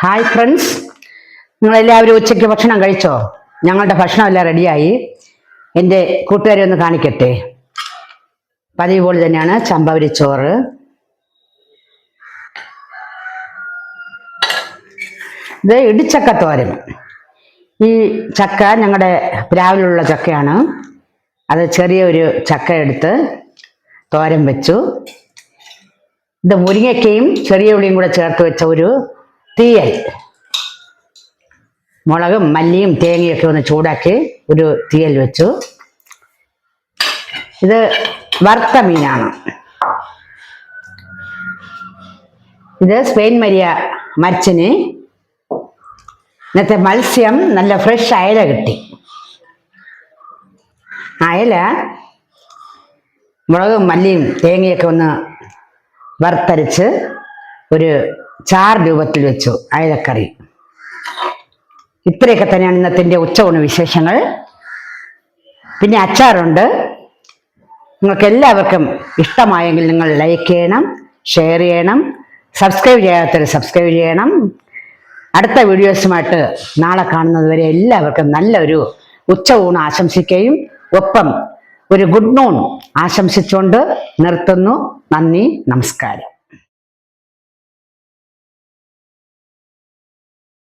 Hi friends, നിങ്ങളെല്ലാവരും ഉച്ചയ്ക്ക് ഭക്ഷണം കഴിച്ചോ? ഞങ്ങളുടെ ഭക്ഷണമെല്ലാം റെഡിയായി. എൻ്റെ കൂട്ടുകാരെ ഒന്ന് കാണിക്കട്ടെ. പതിവ് പോലെ തന്നെയാണ് ചമ്പവരി ചോറ്, ഇത് ഇടിച്ചക്ക തോരൻ. ഈ ചക്ക ഞങ്ങളുടെ പ്ലാവിലുള്ള ചക്കയാണ്. അത് ചെറിയൊരു ചക്ക എടുത്ത് തോരൻ വെച്ചു. ഇത് മുരിങ്ങയ്ക്കയും ചെറിയ ഉള്ളിയും കൂടെ ചേർത്ത് വെച്ച ഒരു തീയൽ. മുളകും മല്ലിയും തേങ്ങയൊക്കെ ഒന്ന് ചൂടാക്കി ഒരു തീയൽ വെച്ചു. ഇത് വറുത്ത മീനാണ്. ഇത് സ്പെയിൻ മരിയ മരച്ചിന് ഇന്നത്തെ മത്സ്യം നല്ല ഫ്രഷ് അയല കിട്ടി. അയല മുളകും മല്ലിയും തേങ്ങയൊക്കെ ഒന്ന് വറുത്തരച്ച് ഒരു ചാർ രൂപത്തിൽ വെച്ചു അയലക്കറി. ഇത്രയൊക്കെ തന്നെയാണ് ഇന്നത്തെ ഉച്ചയൂണ് വിശേഷങ്ങൾ. പിന്നെ അച്ചാറുണ്ട്. നിങ്ങൾക്ക് എല്ലാവർക്കും ഇഷ്ടമായെങ്കിൽ നിങ്ങൾ ലൈക്ക് ചെയ്യണം, ഷെയർ ചെയ്യണം, സബ്സ്ക്രൈബ് ചെയ്യാത്തവർ സബ്സ്ക്രൈബ് ചെയ്യണം. അടുത്ത വീഡിയോസുമായിട്ട് നാളെ കാണുന്നത് വരെ എല്ലാവർക്കും നല്ലൊരു ഉച്ചയൂണ് ആശംസിക്കുകയും ഒപ്പം ഒരു ഗുഡ് നൂൺ ആശംസിച്ചുകൊണ്ട് നിർത്തുന്നു. നന്ദി, നമസ്കാരം.